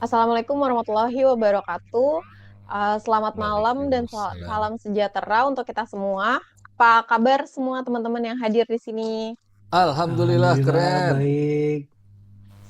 Assalamualaikum warahmatullahi wabarakatuh. Selamat malam dan Waalaikumsalam. salam sejahtera untuk kita semua. Apa kabar semua teman-teman yang hadir di sini? Alhamdulillah Alhamdulillah keren. baik.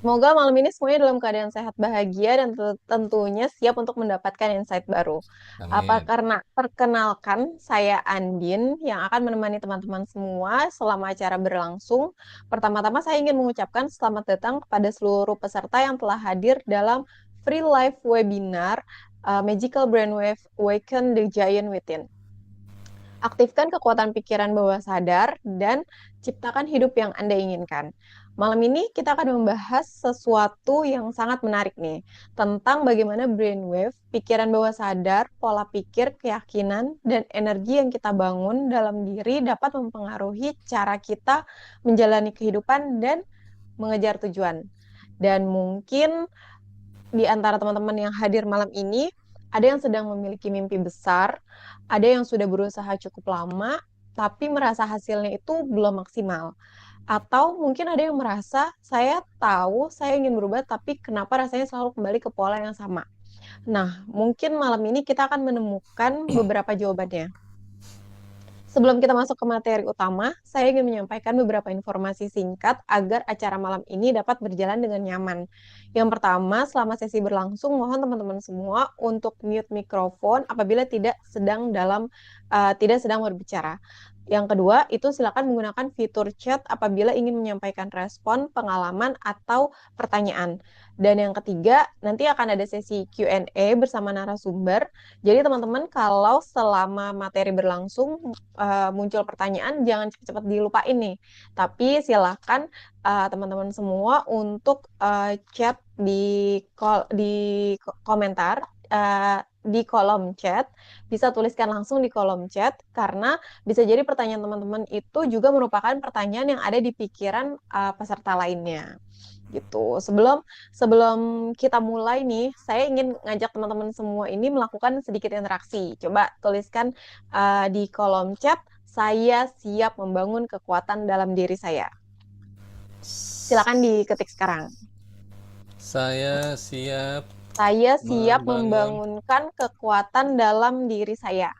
Semoga malam ini semuanya dalam keadaan sehat bahagia dan tentunya siap untuk mendapatkan insight baru. Apa Amin. karena perkenalkan saya Andin yang akan menemani teman-teman semua selama acara berlangsung. Pertama-tama saya ingin mengucapkan selamat datang kepada seluruh peserta yang telah hadir dalam free live webinar Magical Brainwave Awaken the Giant Within. Aktifkan kekuatan pikiran bawah sadar dan ciptakan hidup yang Anda inginkan. Malam ini kita akan membahas sesuatu yang sangat menarik nih, tentang bagaimana brainwave, pikiran bawah sadar, pola pikir, keyakinan, dan energi yang kita bangun dalam diri dapat mempengaruhi cara kita menjalani kehidupan dan mengejar tujuan. Dan mungkin di antara teman-teman yang hadir malam ini, ada yang sedang memiliki mimpi besar, ada yang sudah berusaha cukup lama, tapi merasa hasilnya itu belum maksimal. Atau mungkin ada yang merasa, saya tahu saya ingin berubah, tapi kenapa rasanya selalu kembali ke pola yang sama. Nah, mungkin malam ini kita akan menemukan beberapa jawabannya. Sebelum kita masuk ke materi utama, saya ingin menyampaikan beberapa informasi singkat agar acara malam ini dapat berjalan dengan nyaman. Yang pertama, selama sesi berlangsung, mohon teman-teman semua untuk mute mikrofon apabila tidak sedang berbicara. Yang kedua, itu silakan menggunakan fitur chat apabila ingin menyampaikan respon, pengalaman, atau pertanyaan. Dan yang ketiga, nanti akan ada sesi Q&A bersama narasumber. Jadi teman-teman kalau selama materi berlangsung muncul pertanyaan, jangan cepat-cepat dilupain nih. Tapi silakan teman-teman semua untuk chat di komentar, di kolom chat, bisa tuliskan langsung di kolom chat karena bisa jadi pertanyaan teman-teman itu juga merupakan pertanyaan yang ada di pikiran peserta lainnya. Gitu. Sebelum sebelum kita mulai nih, saya ingin ngajak teman-teman semua ini melakukan sedikit interaksi. Coba tuliskan di kolom chat, saya siap membangun kekuatan dalam diri saya. Silakan diketik sekarang. Saya siap Saya siap membangun. membangunkan kekuatan dalam diri saya.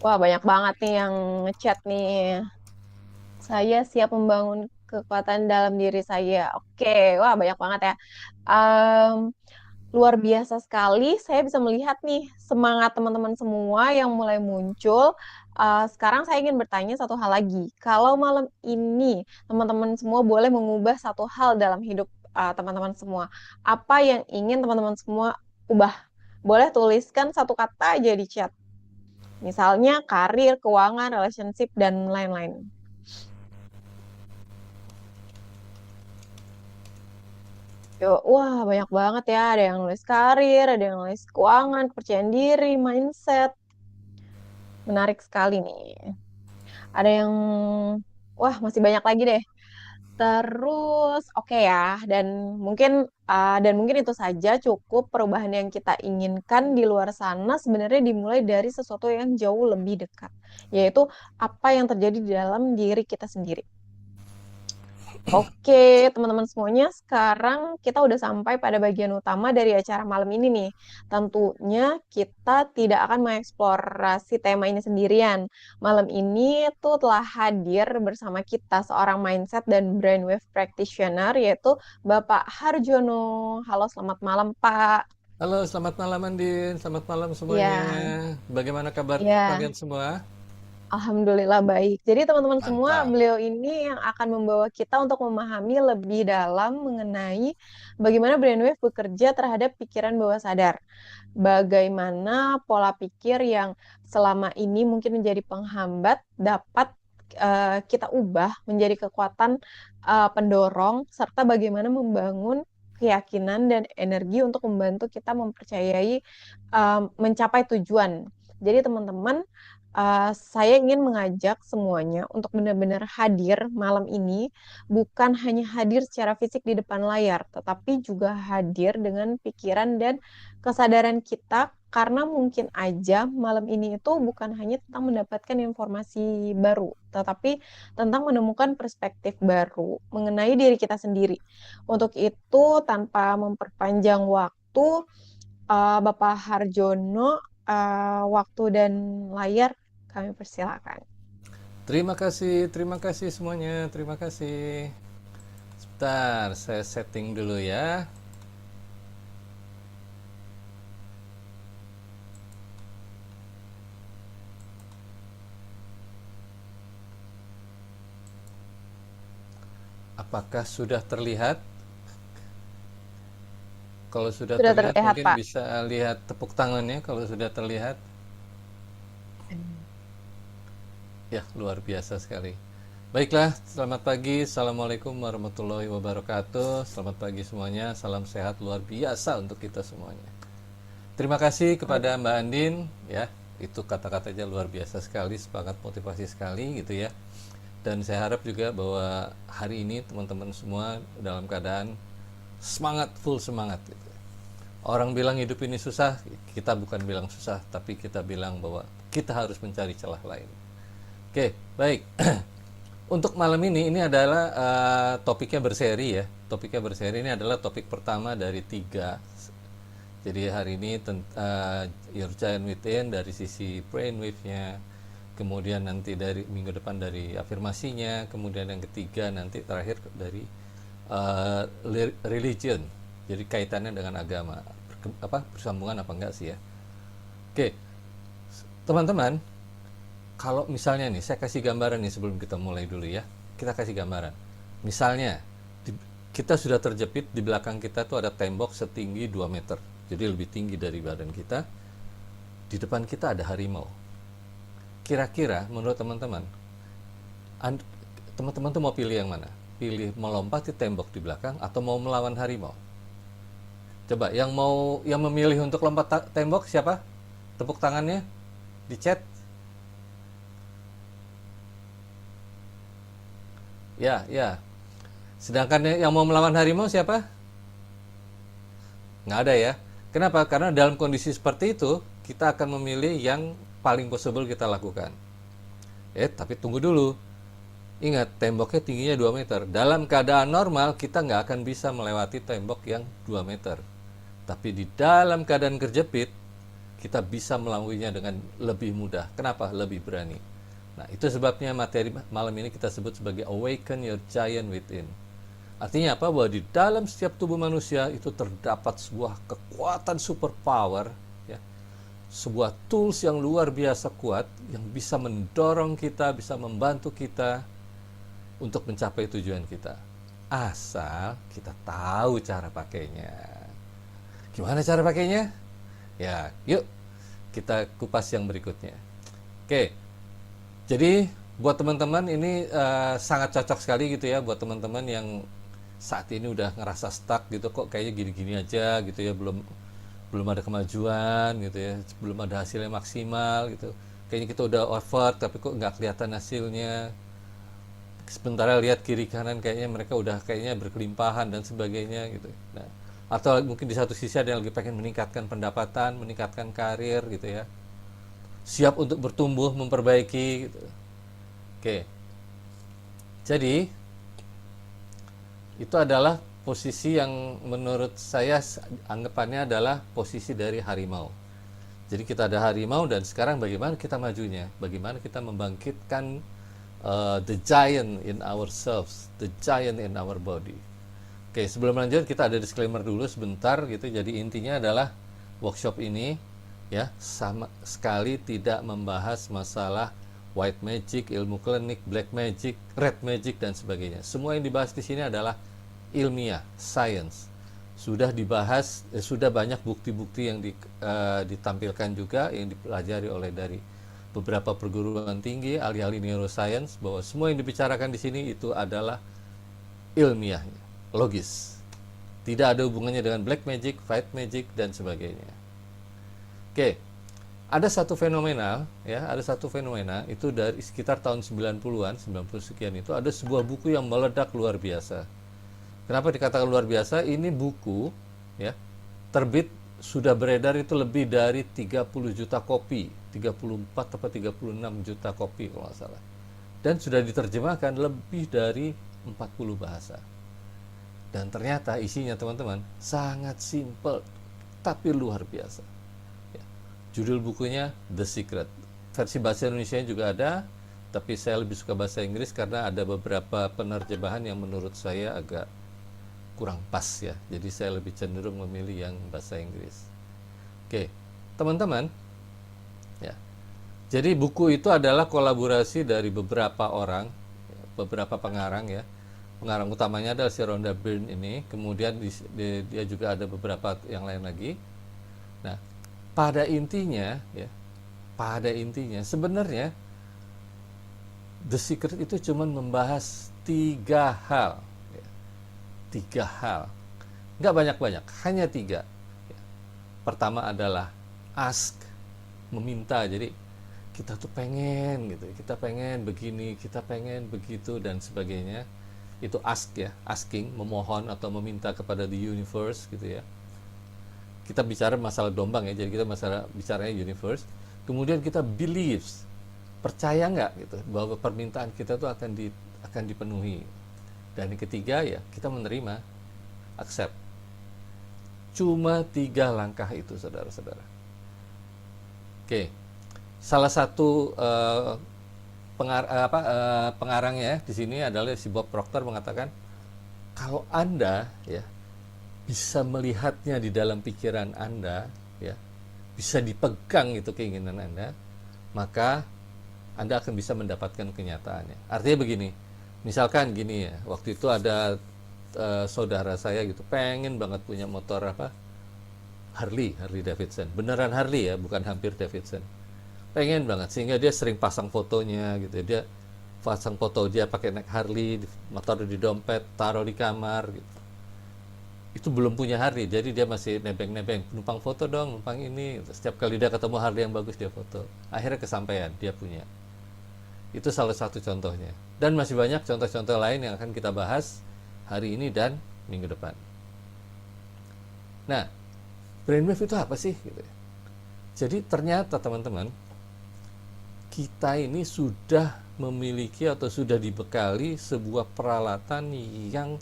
Wah, banyak banget nih yang ngechat nih. Saya siap membangun kekuatan dalam diri saya. Oke, wah banyak banget ya. Em, Luar biasa sekali. Saya bisa melihat nih semangat teman-teman semua yang mulai muncul. Sekarang saya ingin bertanya satu hal lagi. Kalau malam ini teman-teman semua boleh mengubah satu hal dalam hidup teman-teman semua, apa yang ingin teman-teman semua ubah? Boleh tuliskan satu kata aja di chat. Misalnya karir, keuangan, relationship, dan lain-lain. Yuk, wah banyak banget ya. Ada yang nulis karir, ada yang nulis keuangan, kepercayaan diri, mindset. Menarik sekali nih. Ada yang, wah masih banyak lagi deh. Terus, oke ya. Dan mungkin itu saja cukup perubahan yang kita inginkan di luar sana sebenarnya dimulai dari sesuatu yang jauh lebih dekat, yaitu apa yang terjadi di dalam diri kita sendiri. Oke, teman-teman semuanya, sekarang kita udah sampai pada bagian utama dari acara malam ini nih. Tentunya kita tidak akan mengeksplorasi tema ini sendirian. Malam ini tuh telah hadir bersama kita seorang mindset dan brainwave practitioner, yaitu Bapak Harjono. Halo, selamat malam, Pak. Halo, selamat malam Andin. Selamat malam semuanya. Ya, Bagaimana kabar ya. kalian semua? Alhamdulillah baik. Jadi teman-teman semua, Mantap. beliau ini yang akan membawa kita untuk memahami lebih dalam mengenai bagaimana brainwave bekerja terhadap pikiran bawah sadar. Bagaimana pola pikir yang selama ini mungkin menjadi penghambat dapat kita ubah menjadi kekuatan pendorong serta bagaimana membangun keyakinan dan energi untuk membantu kita mempercayai mencapai tujuan. Jadi teman-teman Saya ingin mengajak semuanya untuk benar-benar hadir malam ini, bukan hanya hadir secara fisik di depan layar, tetapi juga hadir dengan pikiran dan kesadaran kita, karena mungkin aja malam ini itu bukan hanya tentang mendapatkan informasi baru, tetapi tentang menemukan perspektif baru mengenai diri kita sendiri. Untuk itu, tanpa memperpanjang waktu, Bapak Harjono, waktu dan layar kami persilakan. Terima kasih semuanya, terima kasih. Sebentar, saya setting dulu ya. Apakah sudah terlihat? Kalau sudah Sudah terlihat terlihat, mungkin Pak. bisa lihat tepuk tangannya kalau sudah terlihat. Ya, luar biasa sekali. Baiklah, selamat pagi. Assalamualaikum warahmatullahi wabarakatuh. Selamat pagi semuanya. Salam sehat luar biasa untuk kita semuanya. Terima kasih kepada Mbak Andin, ya. Itu kata-katanya luar biasa sekali, semangat motivasi sekali gitu ya. Dan saya harap juga bahwa hari ini teman-teman semua dalam keadaan semangat, full semangat gitu. Orang bilang hidup ini susah, kita bukan bilang susah, tapi kita bilang bahwa kita harus mencari celah lain. Oke, baik. Untuk malam ini adalah topiknya berseri ya. Topiknya berseri ini adalah topik pertama dari 3. Jadi hari ini Your Giant Within dari sisi brainwave-nya, kemudian nanti dari minggu depan dari afirmasinya, kemudian yang ketiga nanti terakhir dari religion. Jadi kaitannya dengan agama, bersambungan apa enggak sih ya? Oke, teman-teman, kalau misalnya nih saya kasih gambaran nih sebelum kita mulai dulu ya, kita kasih gambaran. Misalnya kita sudah terjepit, di belakang kita tuh ada tembok setinggi 2 meter, jadi lebih tinggi dari badan kita. Di depan kita ada harimau. Kira-kira menurut teman-teman, teman-teman tuh mau pilih yang mana? Pilih melompati tembok di belakang atau mau melawan harimau? Coba yang memilih untuk lompat tembok siapa? Tepuk tangannya di chat. Ya, ya. Sedangkan yang mau melawan harimau siapa? Nggak ada ya. Kenapa? Karena dalam kondisi seperti itu, kita akan memilih yang paling possible kita lakukan. Tapi tunggu dulu. Ingat, temboknya tingginya 2 meter. Dalam keadaan normal, kita nggak akan bisa melewati tembok yang 2 meter. Tapi di dalam keadaan terjepit, kita bisa melaluinya dengan lebih mudah. Kenapa? Lebih berani. Nah, itu sebabnya materi malam ini kita sebut sebagai Awaken Your Giant Within. Artinya apa? Bahwa di dalam setiap tubuh manusia itu terdapat sebuah kekuatan superpower, ya, sebuah tools yang luar biasa kuat yang bisa mendorong kita, bisa membantu kita untuk mencapai tujuan kita. Asal kita tahu cara pakainya. Gimana cara pakainya? Ya, yuk kita kupas yang berikutnya. Oke, jadi buat teman-teman ini sangat cocok sekali gitu ya, buat teman-teman yang saat ini udah ngerasa stuck gitu, kok kayaknya gini-gini aja gitu ya, belum ada kemajuan gitu ya, belum ada hasilnya maksimal gitu. Kayaknya kita udah effort tapi kok nggak kelihatan hasilnya. Sementara lihat kiri kanan kayaknya mereka udah kayaknya berkelimpahan dan sebagainya gitu. Nah, atau mungkin di satu sisi ada yang lagi pengen meningkatkan pendapatan, meningkatkan karir gitu ya. Siap untuk bertumbuh, memperbaiki gitu. Oke. Jadi itu adalah posisi yang menurut saya anggapannya adalah posisi dari harimau. Jadi kita ada harimau dan sekarang bagaimana kita majunya? Bagaimana kita membangkitkan the giant in ourselves, the giant in our body. Oke, sebelum lanjut kita ada disclaimer dulu sebentar gitu. Jadi intinya adalah workshop ini ya sama sekali tidak membahas masalah white magic, ilmu klinik, black magic, red magic dan sebagainya. Semua yang dibahas di sini adalah ilmiah, science. Sudah dibahas, sudah banyak bukti-bukti yang ditampilkan juga yang dipelajari oleh dari beberapa perguruan tinggi, ahli-ahli neuroscience, bahwa semua yang dibicarakan di sini itu adalah ilmiahnya, logis. Tidak ada hubungannya dengan black magic, white magic dan sebagainya. Oke. Ada satu fenomena, ya, ada satu fenomena itu dari sekitar tahun 90-an, 90 sekian itu ada sebuah buku yang meledak luar biasa. Kenapa dikatakan luar biasa? Ini buku, ya, terbit sudah beredar itu lebih dari 30 juta kopi, 34 atau 36 juta kopi kalau nggak salah. Dan sudah diterjemahkan lebih dari 40 bahasa. Dan ternyata isinya teman-teman sangat simple tapi luar biasa. Ya. Judul bukunya The Secret. Versi bahasa Indonesia juga ada, tapi saya lebih suka bahasa Inggris karena ada beberapa penerjemahan yang menurut saya agak kurang pas ya. Jadi saya lebih cenderung memilih yang bahasa Inggris. Oke, teman-teman, ya. Jadi buku itu adalah kolaborasi dari beberapa orang, beberapa pengarang ya. Pengarang utamanya adalah si Rhonda Byrne ini, kemudian dia juga ada beberapa yang lain lagi. Nah, pada intinya ya, pada intinya sebenarnya The Secret itu cuma membahas 3 hal, ya. 3 hal, nggak banyak-banyak, hanya 3. Ya. Pertama adalah ask, meminta. Jadi kita tuh pengen gitu, kita pengen begini, kita pengen begitu dan sebagainya. Itu ask ya, asking, memohon atau meminta kepada the universe gitu ya. Kita bicara masalah gelombang ya, jadi kita masalah bicaranya universe. Kemudian kita believes, percaya nggak gitu bahwa permintaan kita tuh akan dipenuhi. Dan yang ketiga ya, kita menerima, accept. Cuma 3 langkah itu saudara-saudara. Oke, salah satu pengarangnya di sini adalah si Bob Proctor mengatakan kalau Anda ya bisa melihatnya di dalam pikiran Anda ya, bisa dipegang itu keinginan Anda, maka Anda akan bisa mendapatkan kenyataannya. Artinya begini, misalkan gini ya, waktu itu ada saudara saya gitu pengen banget punya motor Harley Davidson, beneran Harley ya, bukan hampir Davidson. Pengen banget sehingga dia sering pasang fotonya gitu. Dia pasang foto dia pakai naik Harley, motor di dompet, taruh di kamar gitu. Itu belum punya Harley, jadi dia masih nebeng-nebeng, numpang foto dong, numpang ini. Setiap kali dia ketemu Harley yang bagus dia foto. Akhirnya kesampaian, dia punya. Itu salah satu contohnya. Dan masih banyak contoh-contoh lain yang akan kita bahas hari ini dan minggu depan. Nah, brainwave itu apa sih? Gitu. Jadi ternyata teman-teman, kita ini sudah memiliki atau sudah dibekali sebuah peralatan yang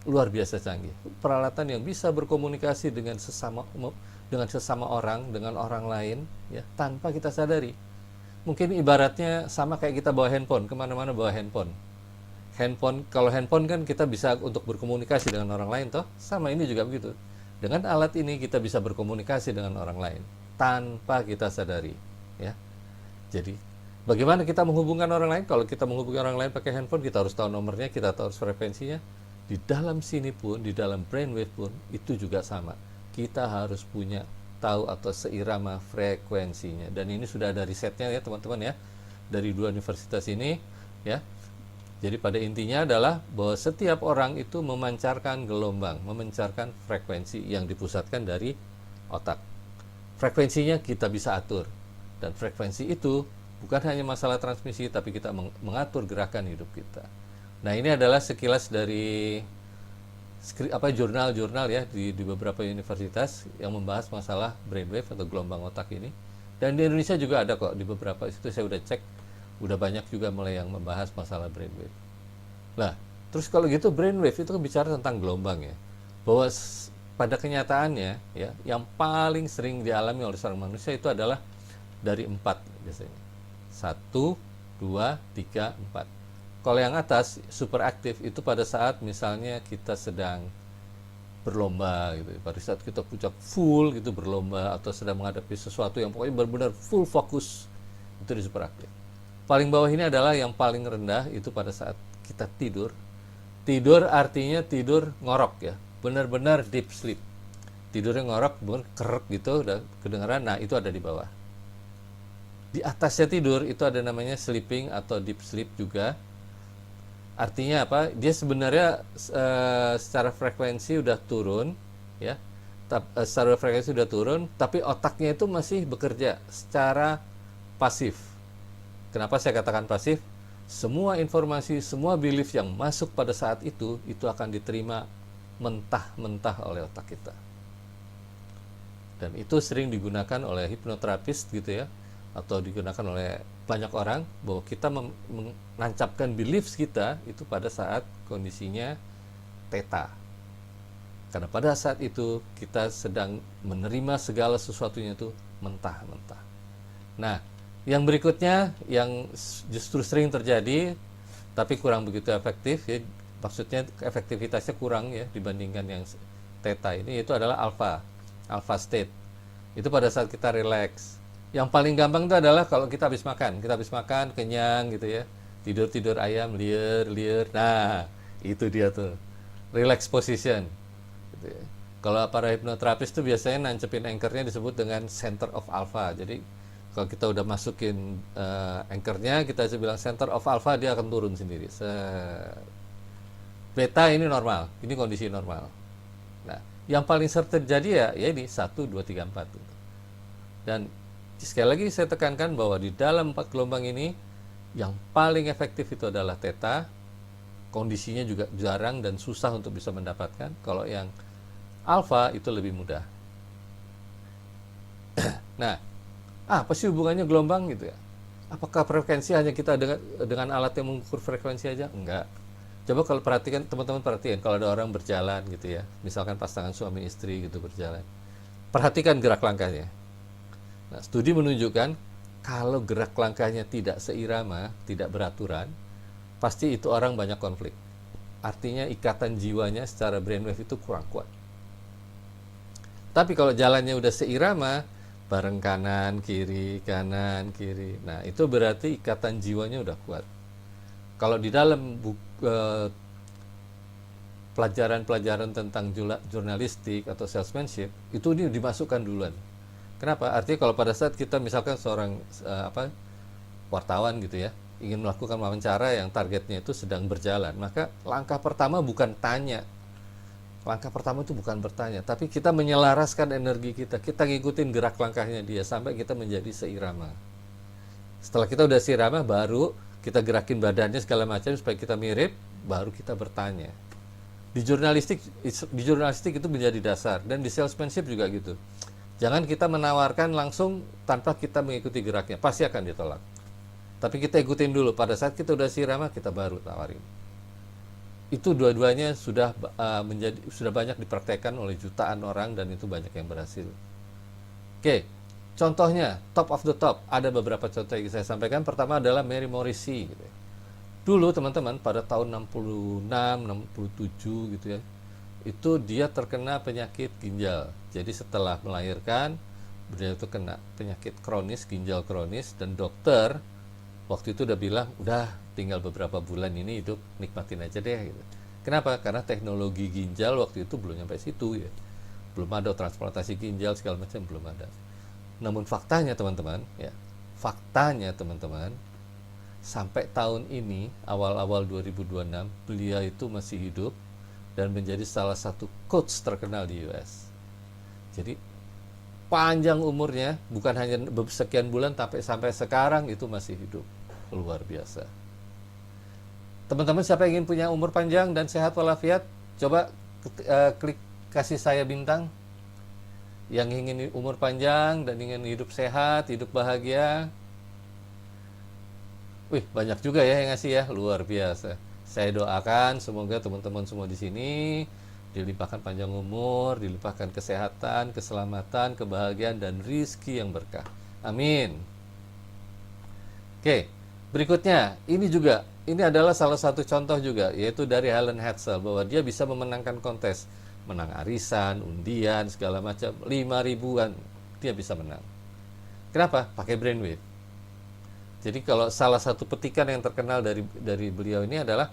luar biasa canggih. Peralatan yang bisa berkomunikasi dengan sesama orang, dengan orang lain, ya, tanpa kita sadari. Mungkin ibaratnya sama kayak kita bawa handphone, kemana-mana bawa handphone. Kalau handphone kan kita bisa untuk berkomunikasi dengan orang lain, toh sama ini juga begitu. Dengan alat ini kita bisa berkomunikasi dengan orang lain tanpa kita sadari, ya. Jadi bagaimana kita menghubungkan orang lain? Kalau kita menghubungkan orang lain pakai handphone, kita harus tahu nomornya, kita harus frekuensinya. Di dalam sini pun, di dalam brainwave pun, itu juga sama. Kita harus punya tahu atau seirama frekuensinya. Dan ini sudah ada risetnya ya teman-teman ya, dari 2 universitas ini ya. Jadi pada intinya adalah bahwa setiap orang itu memancarkan gelombang, memancarkan frekuensi yang dipusatkan dari otak. Frekuensinya kita bisa atur. Dan frekuensi itu bukan hanya masalah transmisi, tapi kita mengatur gerakan hidup kita. Nah, ini adalah sekilas dari jurnal-jurnal ya di beberapa universitas yang membahas masalah brainwave atau gelombang otak ini. Dan di Indonesia juga ada kok, di beberapa itu saya udah cek, udah banyak juga mulai yang membahas masalah brainwave. Nah, terus kalau gitu brainwave itu bicara tentang gelombang ya. Bahwa pada kenyataannya ya, yang paling sering dialami oleh seorang manusia itu adalah dari 4 biasanya. 1, 2, 3, 4. Kalau yang atas super aktif itu pada saat misalnya kita sedang berlomba gitu. Pada saat kita puncak full gitu berlomba atau sedang menghadapi sesuatu yang pokoknya benar-benar full fokus, itu di super aktif. Paling bawah ini adalah yang paling rendah, itu pada saat kita tidur. Tidur artinya tidur ngorok ya, benar-benar deep sleep. Tidurnya ngorok, benar kerek gitu, udah kedengeran. Nah, itu ada di bawah. Di atasnya tidur itu ada namanya sleeping atau deep sleep juga. Artinya apa? Dia sebenarnya secara frekuensi udah turun ya. secara frekuensi sudah turun, tapi otaknya itu masih bekerja secara pasif. Kenapa saya katakan pasif? Semua informasi, semua belief yang masuk pada saat itu akan diterima mentah-mentah oleh otak kita. Dan itu sering digunakan oleh hipnoterapis gitu ya, atau digunakan oleh banyak orang, bahwa kita menancapkan beliefs kita itu pada saat kondisinya theta. Karena pada saat itu kita sedang menerima segala sesuatunya itu mentah-mentah. Nah, yang berikutnya yang justru sering terjadi tapi kurang begitu efektif ya, maksudnya efektivitasnya kurang ya dibandingkan yang theta ini, itu adalah alpha state. Itu pada saat kita relax. Yang paling gampang itu adalah kalau kita habis makan kenyang gitu ya, tidur ayam liar. Nah, itu dia tuh relax position gitu ya. Kalau para hipnoterapis tuh biasanya nancepin anchornya disebut dengan center of alpha. Jadi kalau kita udah masukin anchornya, kita bilang center of alpha, dia akan turun sendiri. Beta ini normal, ini kondisi normal. Nah, yang paling sering terjadi ya ini 1, 2, 3, 4. Dan sekali lagi saya tekankan bahwa di dalam 4 gelombang ini yang paling efektif itu adalah theta. Kondisinya juga jarang dan susah untuk bisa mendapatkan. Kalau yang alpha itu lebih mudah. Nah, apa sih hubungannya gelombang gitu ya? Apakah frekuensi hanya kita dengan alat yang mengukur frekuensi aja? Enggak. Coba kalau perhatikan, teman-teman perhatikan kalau ada orang berjalan gitu ya, misalkan pasangan suami istri gitu berjalan, perhatikan gerak langkahnya. Nah, studi menunjukkan kalau gerak langkahnya tidak seirama, tidak beraturan, pasti itu orang banyak konflik. Artinya ikatan jiwanya secara brainwave itu kurang kuat. Tapi kalau jalannya udah seirama, bareng kanan kiri, nah itu berarti ikatan jiwanya udah kuat. Kalau di dalam pelajaran-pelajaran tentang jurnalistik atau salesmanship, itu dimasukkan duluan. Kenapa? Artinya kalau pada saat kita misalkan seorang wartawan gitu ya, ingin melakukan wawancara yang targetnya itu sedang berjalan, maka langkah pertama bukan tanya. Langkah pertama itu bukan bertanya, tapi kita menyelaraskan energi kita. Kita ngikutin gerak langkahnya dia sampai kita menjadi seirama. Setelah kita udah seirama, baru kita gerakin badannya segala macam supaya kita mirip, baru kita bertanya. Di jurnalistik itu menjadi dasar, dan di salesmanship juga gitu. Jangan kita menawarkan langsung tanpa kita mengikuti geraknya, pasti akan ditolak. Tapi kita ikutin dulu, pada saat kita udah sirama, kita baru tawarin. Itu dua-duanya sudah banyak dipraktekkan oleh jutaan orang, dan itu banyak yang berhasil. Oke, contohnya top of the top, ada beberapa contoh yang saya sampaikan. Pertama adalah Mary Morrissey gitu ya. Dulu teman-teman pada tahun 66, 67 gitu ya, itu dia terkena penyakit ginjal. Jadi setelah melahirkan, dia itu kena penyakit kronis, ginjal kronis, dan dokter waktu itu udah bilang, udah tinggal beberapa bulan ini hidup, nikmatin aja deh gitu. Kenapa? Karena teknologi ginjal waktu itu belum sampai situ ya. Belum ada transplantasi ginjal segala macam, belum ada. Namun faktanya teman-teman, sampai tahun ini, awal-awal 2026, beliau itu masih hidup dan menjadi salah satu coach terkenal di US. Jadi panjang umurnya, bukan hanya sekian bulan, tapi sampai sekarang itu masih hidup. Luar biasa. Teman-teman siapa yang ingin punya umur panjang dan sehat walafiat, coba klik kasih saya bintang. Yang ingin umur panjang dan ingin hidup sehat, hidup bahagia. Wih, banyak juga ya yang ngasih ya, luar biasa. Saya doakan semoga teman-teman semua di sini dilimpahkan panjang umur, dilimpahkan kesehatan, keselamatan, kebahagiaan, dan rizki yang berkah. Amin. Oke, berikutnya, ini adalah salah satu contoh juga, yaitu dari Helen Hetzel, bahwa dia bisa memenangkan kontes, menang arisan, undian, segala macam, 5.000-an, dia bisa menang. Kenapa? Pakai brainwave. Jadi kalau salah satu petikan yang terkenal dari beliau ini adalah,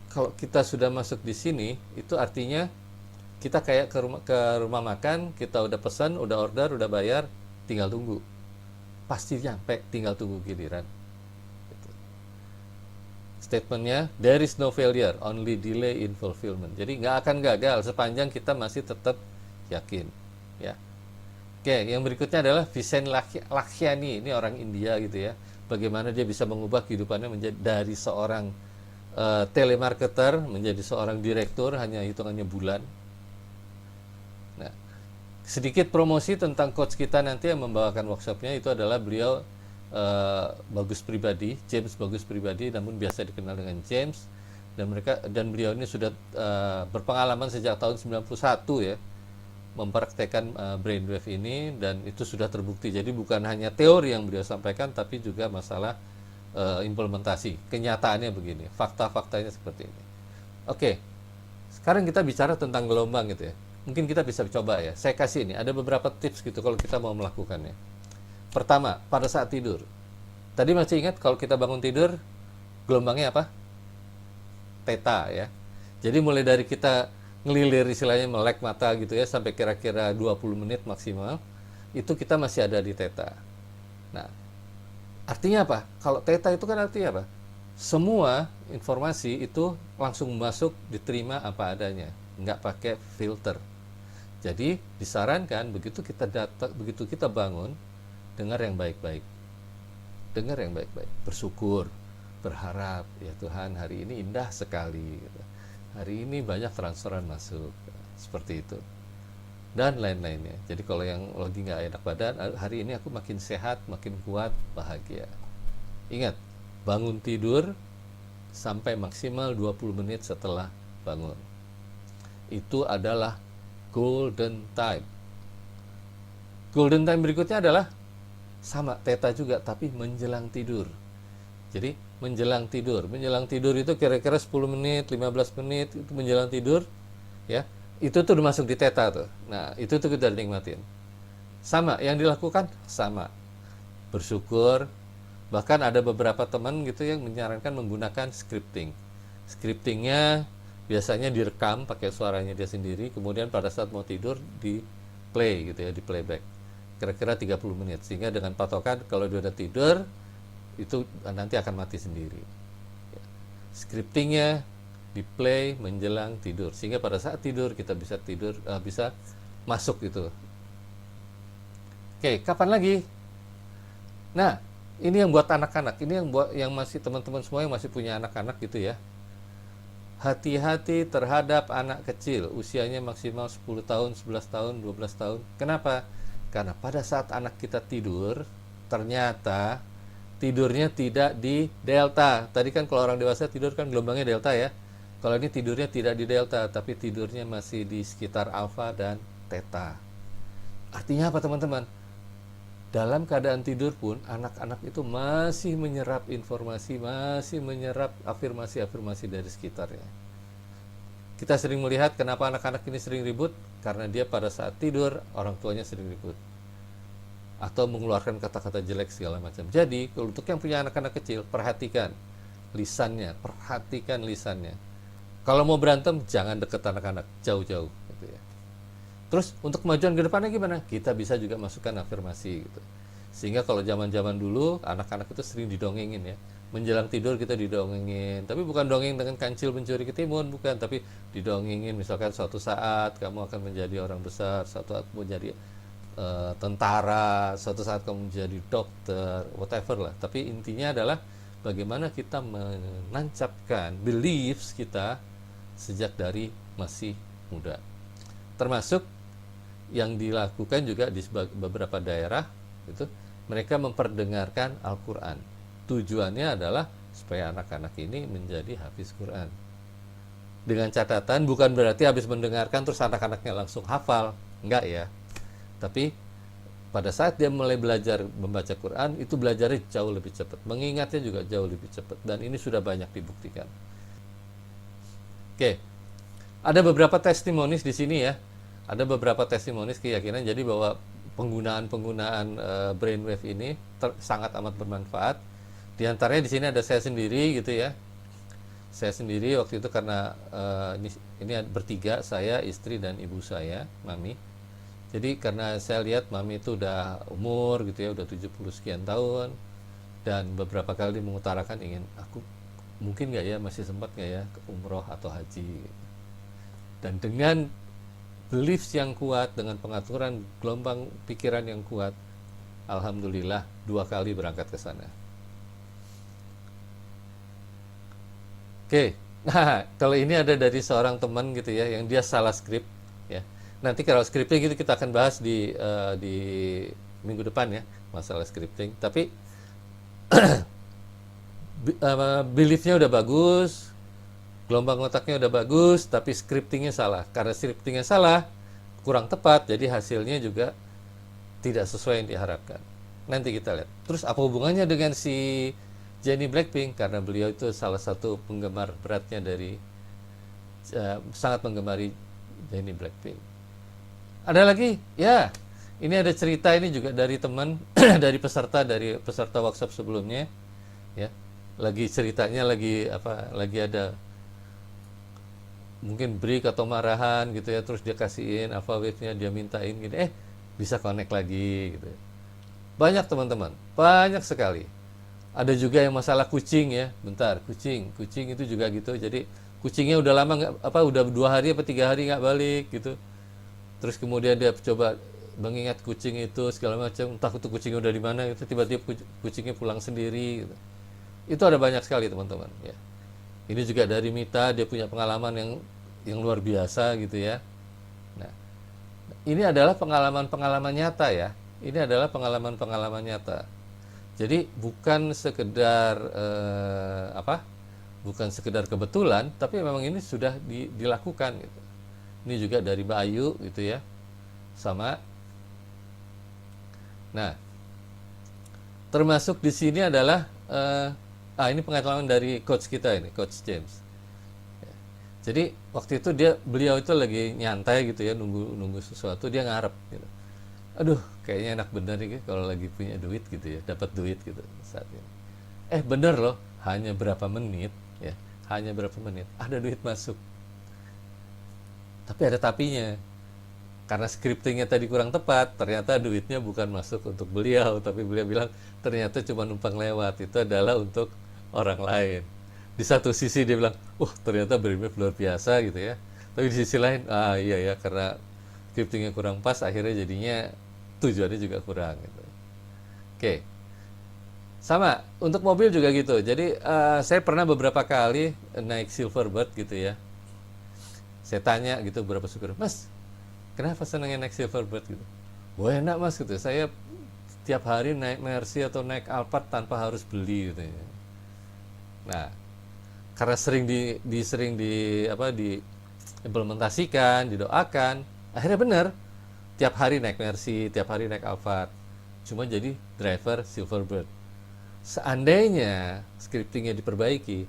kalau kita sudah masuk di sini, itu artinya kita kayak ke rumah makan, kita udah pesan, udah order, udah bayar, tinggal tunggu. Pasti nyampe, tinggal tunggu giliran. Gitu. Statementnya, there is no failure, only delay in fulfillment. Jadi nggak akan gagal sepanjang kita masih tetap yakin, ya. Oke, yang berikutnya adalah Vincent Lakhiani, ini orang India gitu ya. Bagaimana dia bisa mengubah kehidupannya menjadi dari seorang telemarketer menjadi seorang direktur hanya hitungannya bulan. Nah, sedikit promosi tentang coach kita nanti yang membawakan workshopnya itu adalah beliau Bagus Pribadi, James Bagus Pribadi, namun biasa dikenal dengan James. Dan beliau ini sudah berpengalaman sejak tahun 91 ya, mempraktekkan brainwave ini, dan itu sudah terbukti. Jadi bukan hanya teori yang beliau sampaikan, tapi juga masalah implementasi. Kenyataannya begini, fakta-faktanya seperti ini. Oke, sekarang kita bicara tentang gelombang gitu ya. Mungkin kita bisa coba ya. Saya kasih ini, ada beberapa tips gitu kalau kita mau melakukannya. Pertama, pada saat tidur. Tadi masih ingat kalau kita bangun tidur, gelombangnya apa? Theta ya. Jadi mulai dari kita ngelilir istilahnya melek mata gitu ya sampai kira-kira 20 menit maksimal, itu kita masih ada di theta. Nah, artinya apa? Kalau theta itu kan artinya apa? Semua informasi itu langsung masuk, diterima apa adanya, nggak pakai filter. Jadi disarankan begitu kita bangun, dengar yang baik-baik, bersyukur, berharap ya Tuhan hari ini indah sekali, hari ini banyak transferan masuk, seperti itu, dan lain-lainnya. Jadi kalau yang lagi nggak enak badan, hari ini aku makin sehat, makin kuat, bahagia. Ingat, bangun tidur sampai maksimal 20 menit setelah bangun. Itu adalah golden time. Golden time berikutnya adalah sama theta juga, tapi menjelang tidur. Jadi menjelang tidur itu kira-kira 10 menit, 15 menit itu menjelang tidur ya. Itu tuh udah masuk di theta tuh. Nah, itu tuh kita nikmatin. Sama yang dilakukan sama. Bersyukur. Bahkan ada beberapa teman gitu yang menyarankan menggunakan scripting. Scriptingnya biasanya direkam pakai suaranya dia sendiri, kemudian pada saat mau tidur di play gitu ya, di playback. Kira-kira 30 menit, sehingga dengan patokan kalau dia udah tidur itu nanti akan mati sendiri. Scriptingnya di play menjelang tidur, sehingga pada saat tidur kita bisa bisa masuk gitu. Oke, kapan lagi? Nah, ini yang buat anak-anak, ini yang masih teman-teman semua yang masih punya anak-anak gitu ya. Hati-hati terhadap anak kecil, usianya maksimal 10 tahun, 11 tahun, 12 tahun. Kenapa? Karena pada saat anak kita tidur, ternyata tidurnya tidak di delta. Tadi kan kalau orang dewasa tidur kan gelombangnya delta ya. Kalau ini tidurnya tidak di delta, tapi tidurnya masih di sekitar alfa dan theta. Artinya apa teman-teman? Dalam keadaan tidur pun anak-anak itu masih menyerap informasi, masih menyerap afirmasi-afirmasi dari sekitarnya. Kita sering melihat kenapa anak-anak ini sering ribut, karena dia pada saat tidur orang tuanya sering ribut atau mengeluarkan kata-kata jelek segala macam. Jadi untuk yang punya anak-anak kecil, perhatikan lisannya. Kalau mau berantem jangan deket anak-anak, jauh-jauh gitu ya. Terus untuk kemajuan ke depannya gimana? Kita bisa juga masukkan afirmasi gitu. Sehingga kalau zaman-zaman dulu anak-anak itu sering didongengin ya. Menjelang tidur kita didongengin, tapi bukan dongeng dengan kancil mencuri ketimun, bukan, tapi didongengin misalkan suatu saat kamu akan menjadi orang besar, suatu saat menjadi tentara, suatu saat kamu menjadi dokter, whatever lah. Tapi intinya adalah bagaimana kita menancapkan beliefs kita sejak dari masih muda. Termasuk yang dilakukan juga di beberapa daerah itu, mereka memperdengarkan Al-Quran. Tujuannya adalah supaya anak-anak ini menjadi hafiz Quran. Dengan catatan bukan berarti habis mendengarkan terus anak-anaknya langsung hafal, enggak ya. Tapi pada saat dia mulai belajar membaca Quran, itu belajarnya jauh lebih cepat, mengingatnya juga jauh lebih cepat, dan ini sudah banyak dibuktikan. Oke, ada beberapa testimonies di sini ya. Ada beberapa testimonies keyakinan jadi bahwa penggunaan brainwave ini sangat amat bermanfaat. Di antaranya di sini ada saya sendiri gitu ya. Saya sendiri waktu itu karena ini bertiga, saya, istri dan ibu saya, Mami. Jadi karena saya lihat Mami itu udah umur gitu ya, udah 70 sekian tahun, dan beberapa kali mengutarakan ingin, aku mungkin nggak ya, masih sempat nggak ya ke umroh atau haji. Dan dengan beliefs yang kuat, dengan pengaturan gelombang pikiran yang kuat, alhamdulillah 2 kali berangkat ke sana. Oke, nah kalau ini ada dari seorang teman gitu ya, yang dia salah skrip ya. Nanti kalau scripting itu kita akan bahas di minggu depan ya, masalah scripting. Tapi beliefnya udah bagus, gelombang otaknya udah bagus, tapi scriptingnya salah. Karena scriptingnya salah, kurang tepat, jadi hasilnya juga tidak sesuai yang diharapkan. Nanti kita lihat. Terus apa hubungannya dengan si Jennie Blackpink? Karena beliau itu salah satu penggemar beratnya dari sangat menggemari Jennie Blackpink. Ada lagi? Ya, ini ada cerita ini juga dari teman dari peserta workshop sebelumnya, ya. Lagi ceritanya lagi ada mungkin break atau marahan gitu ya, terus dia kasihin alpha wave-nya, dia mintain gitu, bisa connect lagi gitu. Banyak teman-teman, banyak sekali. Ada juga yang masalah kucing ya, bentar, kucing itu juga gitu. Jadi kucingnya udah lama nggak udah 2 hari apa 3 hari nggak balik gitu. Terus kemudian dia coba mengingat kucing itu segala macam, entah itu kucingnya udah di mana, itu tiba-tiba kucingnya pulang sendiri gitu. Itu ada banyak sekali teman-teman ya. Ini juga dari Mita, dia punya pengalaman yang luar biasa gitu ya. Nah, ini adalah pengalaman-pengalaman nyata ya. Ini adalah pengalaman-pengalaman nyata. Jadi bukan sekedar bukan sekedar kebetulan, tapi memang ini sudah dilakukan gitu. Ini juga dari Mbak Ayu gitu ya. Sama. Nah, termasuk di sini adalah ini pengalaman dari coach kita ini, Coach James. Ya. Jadi waktu itu beliau itu lagi nyantai gitu ya, nunggu sesuatu, dia ngarep gitu. Aduh, kayaknya enak bener nih kalau lagi punya duit gitu ya, dapat duit gitu saat ini. Bener loh, hanya berapa menit ya, hanya berapa menit ada duit masuk. Tapi ada tapinya. Karena scriptingnya tadi kurang tepat, ternyata duitnya bukan masuk untuk beliau, tapi beliau bilang ternyata cuma numpang lewat, itu adalah untuk orang lain. Di satu sisi dia bilang, ternyata brainwave luar biasa gitu ya. Tapi di sisi lain, iya ya, karena scriptingnya kurang pas, akhirnya jadinya tujuannya juga kurang gitu. Oke. Sama, untuk mobil juga gitu. Jadi saya pernah beberapa kali naik Silverbird gitu ya. Saya tanya gitu beberapa supir, Mas, kenapa senangnya naik Silverbird gitu? Wah enak Mas gitu. Saya tiap hari naik Mercy atau naik Alphard tanpa harus beli gitu ya. Nah, karena sering diimplementasikan, didoakan, akhirnya benar. Tiap hari naik Mercy, tiap hari naik Alphard. Cuma jadi driver Silverbird. Seandainya scriptingnya diperbaiki,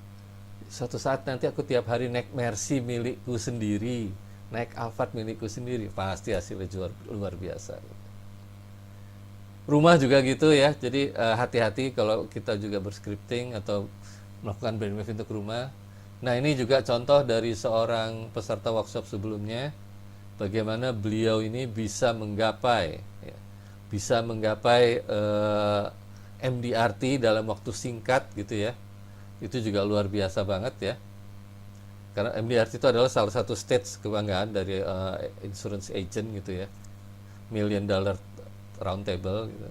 suatu saat nanti aku tiap hari naik Mercy milikku sendiri, naik Alphard milikku sendiri, pasti hasilnya luar biasa. Rumah juga gitu ya, jadi hati-hati kalau kita juga berscripting atau melakukan brainwave untuk rumah. Nah ini juga contoh dari seorang peserta workshop sebelumnya, bagaimana beliau ini bisa menggapai MDRT dalam waktu singkat gitu ya. Itu juga luar biasa banget ya. Karena MDRT itu adalah salah satu stage kebanggaan dari insurance agent gitu ya. $1 million round table gitu.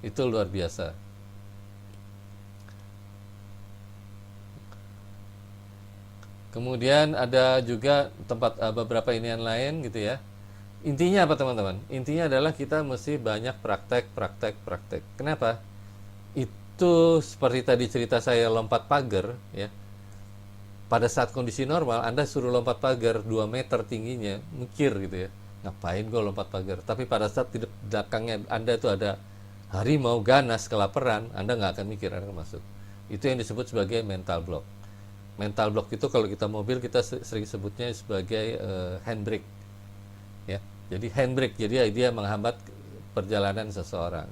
Itu luar biasa. Kemudian ada juga tempat beberapa inian lain gitu ya. Intinya apa teman-teman? Intinya adalah kita mesti banyak praktek. Kenapa? Itu seperti tadi cerita saya lompat pagar ya. Pada saat kondisi normal Anda suruh lompat pagar 2 meter tingginya, mikir gitu ya, ngapain gue lompat pagar. Tapi pada saat di belakangnya Anda itu ada harimau ganas kelaparan, Anda nggak akan mikir, Anda akan masuk. Itu yang disebut sebagai mental block. Mental block itu kalau kita mobil kita sering sebutnya sebagai handbrake ya. Jadi handbrake, jadi dia menghambat perjalanan seseorang.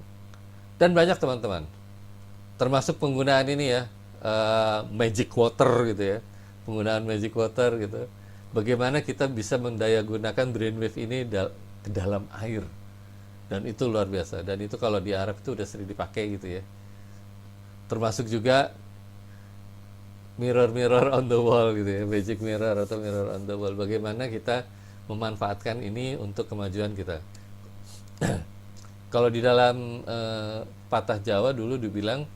Dan banyak teman-teman, termasuk penggunaan ini ya, magic water gitu ya, penggunaan magic water gitu. Bagaimana kita bisa mendayagunakan brainwave ini ke dalam air, dan itu luar biasa. Dan itu kalau di Arab itu udah sering dipakai gitu ya. Termasuk juga mirror on the wall gitu ya, magic mirror atau mirror on the wall. Bagaimana kita memanfaatkan ini untuk kemajuan kita. Kalau di dalam patah Jawa dulu dibilang,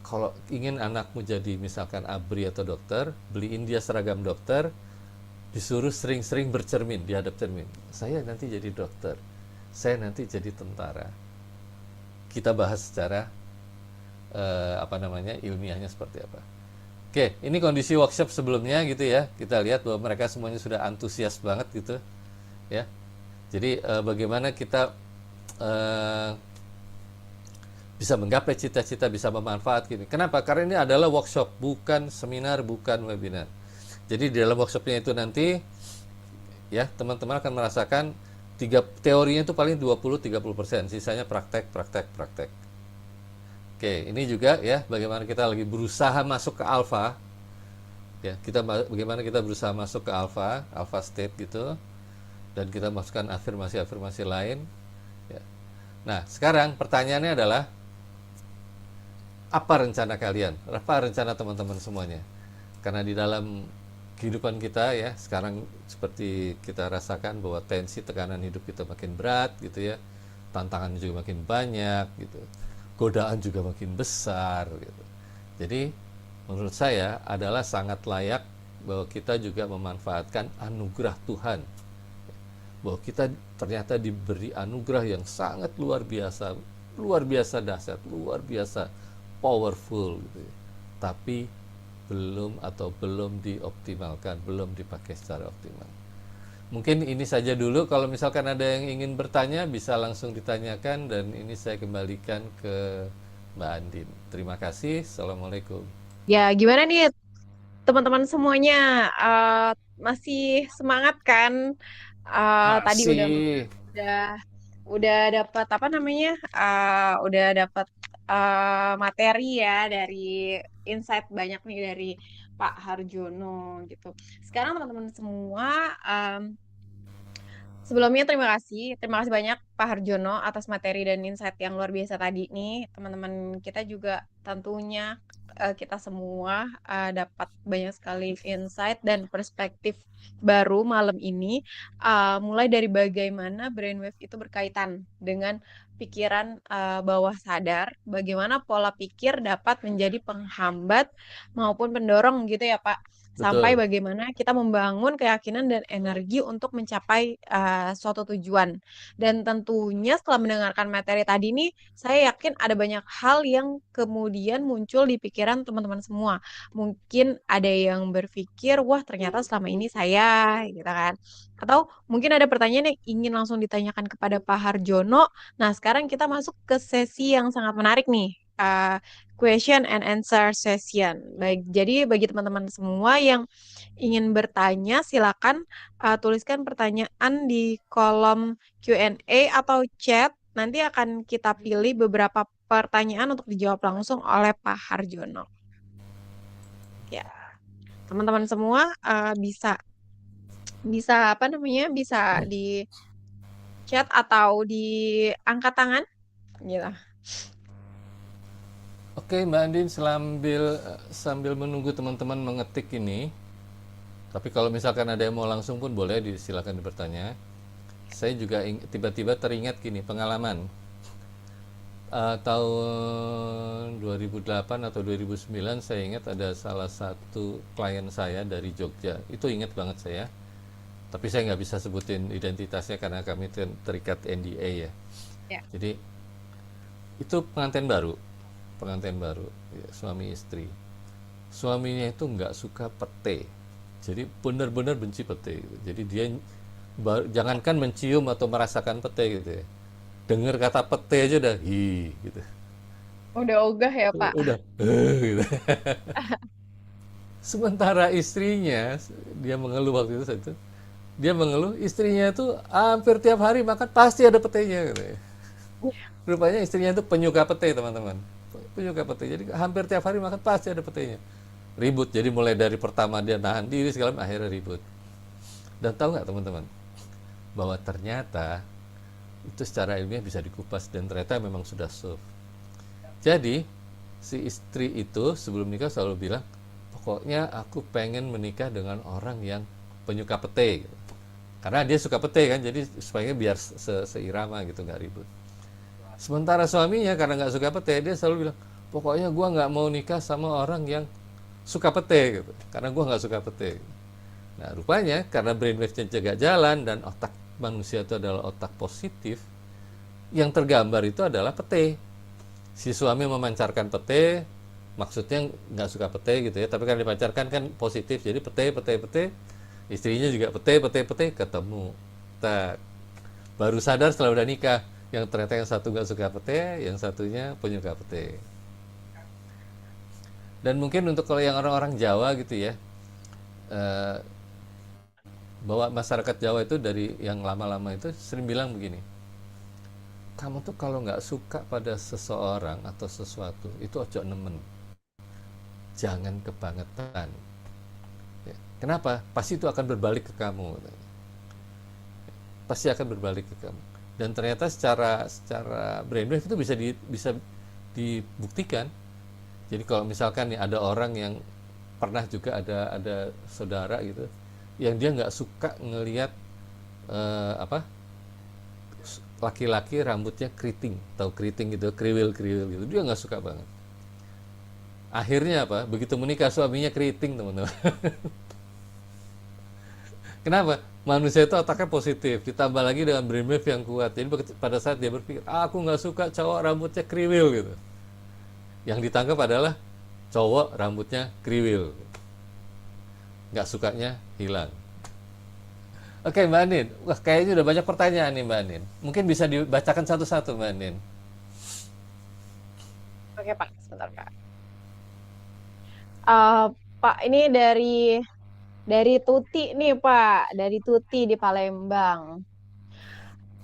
kalau ingin anakmu jadi misalkan ABRI atau dokter, beliin dia seragam dokter, disuruh sering-sering bercermin di hadap cermin. Saya nanti jadi dokter, saya nanti jadi tentara. Kita bahas secara ilmiahnya seperti apa. Oke, ini kondisi workshop sebelumnya gitu ya. Kita lihat bahwa mereka semuanya sudah antusias banget gitu, ya. Jadi bagaimana kita bisa menggapai cita-cita, bisa memanfaat gini. Kenapa? Karena ini adalah workshop, bukan seminar, bukan webinar. Jadi di dalam workshopnya itu nanti, ya, teman-teman akan merasakan teorinya itu paling 20-30%, sisanya praktek, praktek, praktek. Oke, ini juga ya, bagaimana kita lagi berusaha masuk ke alpha, ya, bagaimana kita berusaha masuk ke alpha state gitu, dan kita masukkan afirmasi-afirmasi lain. Ya. Nah, sekarang pertanyaannya adalah, apa rencana kalian? Apa rencana teman-teman semuanya? Karena di dalam kehidupan kita ya, sekarang seperti kita rasakan bahwa tensi tekanan hidup kita makin berat gitu ya. Tantangan juga makin banyak gitu. Godaan juga makin besar gitu. Jadi menurut saya adalah sangat layak bahwa kita juga memanfaatkan anugerah Tuhan. Bahwa kita ternyata diberi anugerah yang sangat luar biasa dahsyat, luar biasa powerful gitu ya. Tapi belum dioptimalkan, belum dipakai secara optimal. Mungkin ini saja dulu. Kalau misalkan ada yang ingin bertanya, bisa langsung ditanyakan, dan ini saya kembalikan ke Mbak Andin. Terima kasih. Assalamualaikum. Ya, gimana nih teman-teman semuanya? Eh, masih semangat kan? Tadi Masih. udah udah dapat apa namanya? Udah dapat materi ya dari insight banyak nih dari Pak Harjono gitu. Sekarang teman-teman semua, sebelumnya terima kasih banyak Pak Harjono atas materi dan insight yang luar biasa tadi nih. Teman-teman kita juga tentunya, kita semua dapat banyak sekali insight dan perspektif baru malam ini. Mulai dari bagaimana brainwave itu berkaitan dengan pikiran bawah sadar, bagaimana pola pikir dapat menjadi penghambat maupun pendorong gitu ya Pak, sampai Betul. bagaimana kita membangun keyakinan dan energi untuk mencapai suatu tujuan. Dan tentunya setelah mendengarkan materi tadi nih, saya yakin ada banyak hal yang kemudian muncul di pikiran teman-teman semua. Mungkin ada yang berpikir, wah ternyata selama ini saya, gitu kan. Atau mungkin ada pertanyaan yang ingin langsung ditanyakan kepada Pak Harjono. Nah, sekarang kita masuk ke sesi yang sangat menarik nih. Question and answer session. Baik, jadi bagi teman-teman semua yang ingin bertanya, silakan tuliskan pertanyaan di kolom Q&A atau chat. Nanti akan kita pilih beberapa pertanyaan untuk dijawab langsung oleh Pak Harjono. Ya, teman-teman semua bisa bisa apa namanya? Bisa di chat atau di angkat tangan gitu. Oke, Mbak Andin, sambil menunggu teman-teman mengetik ini, tapi kalau misalkan ada yang mau langsung pun boleh, silakan bertanya. Saya juga tiba-tiba teringat gini, pengalaman. Tahun 2008 atau 2009 saya ingat ada salah satu klien saya dari Jogja. Itu ingat banget saya. Tapi saya nggak bisa sebutin identitasnya karena kami terikat NDA ya. Ya. Jadi itu pengantin baru, ya, suami istri. Suaminya itu nggak suka pete, jadi benar-benar benci pete. Gitu. Jadi dia jangankan mencium atau merasakan pete gitu ya, dengar kata pete aja udah gitu. Udah ogah ya, Pak. Udah gitu. Sementara istrinya, dia mengeluh waktu itu, dia mengeluh istrinya itu hampir tiap hari makan pasti ada petenya gitu ya. Rupanya istrinya itu penyuka pete, teman-teman. Penyuka pete. Jadi hampir tiap hari makan pasti ada petenya. Ribut. Jadi mulai dari pertama dia nahan diri segala macam, akhirnya ribut. Dan tahu nggak teman-teman, bahwa ternyata itu secara ilmiah bisa dikupas dan ternyata memang sudah solve. Jadi si istri itu sebelum nikah selalu bilang, pokoknya aku pengen menikah dengan orang yang penyuka pete. Gitu. Karena dia suka pete kan, jadi supaya biar seirama gitu, nggak ribut. Sementara suaminya karena nggak suka pete, dia selalu bilang, pokoknya gua nggak mau nikah sama orang yang suka pete gitu, karena gua nggak suka pete. Nah, rupanya karena brainwave-nya jaga jalan dan otak manusia itu adalah otak positif, yang tergambar itu adalah pete. Si suami memancarkan pete, maksudnya nggak suka pete gitu ya, tapi kan dipancarkan kan positif, jadi pete, pete, pete. Istrinya juga pete, pete, pete, ketemu. Tak, baru sadar setelah udah nikah, yang ternyata yang satu nggak suka pete, yang satunya penyuka pete. Dan mungkin untuk kalau yang orang-orang Jawa gitu ya, eh, bahwa masyarakat Jawa itu dari yang lama-lama itu sering bilang begini, kamu tuh kalau nggak suka pada seseorang atau sesuatu itu ojo nemen, jangan kebangetan. Ya. Kenapa? Pasti itu akan berbalik ke kamu. Pasti akan berbalik ke kamu. Dan ternyata secara brainwave itu bisa dibuktikan. Jadi kalau misalkan nih ada orang yang pernah juga ada saudara gitu, yang dia nggak suka ngelihat apa laki-laki rambutnya keriting, tahu keriting gitu, kriwil-kriwil gitu, dia nggak suka banget. Akhirnya apa? Begitu menikah suaminya keriting, teman-teman. Kenapa? Manusia itu otaknya positif, ditambah lagi dengan brainwave yang kuat. Jadi pada saat dia berpikir, aku nggak suka cowok rambutnya kriwil gitu. Yang ditangkap adalah cowok rambutnya kriwil. Nggak sukanya hilang. Oke Mbak Anin, wah kayaknya udah banyak pertanyaan nih Mbak Anin. Mungkin bisa dibacakan satu-satu Mbak Anin. Oke Pak, sebentar Kak. Eh, Pak, ini dari Tuti nih Pak, dari Tuti di Palembang.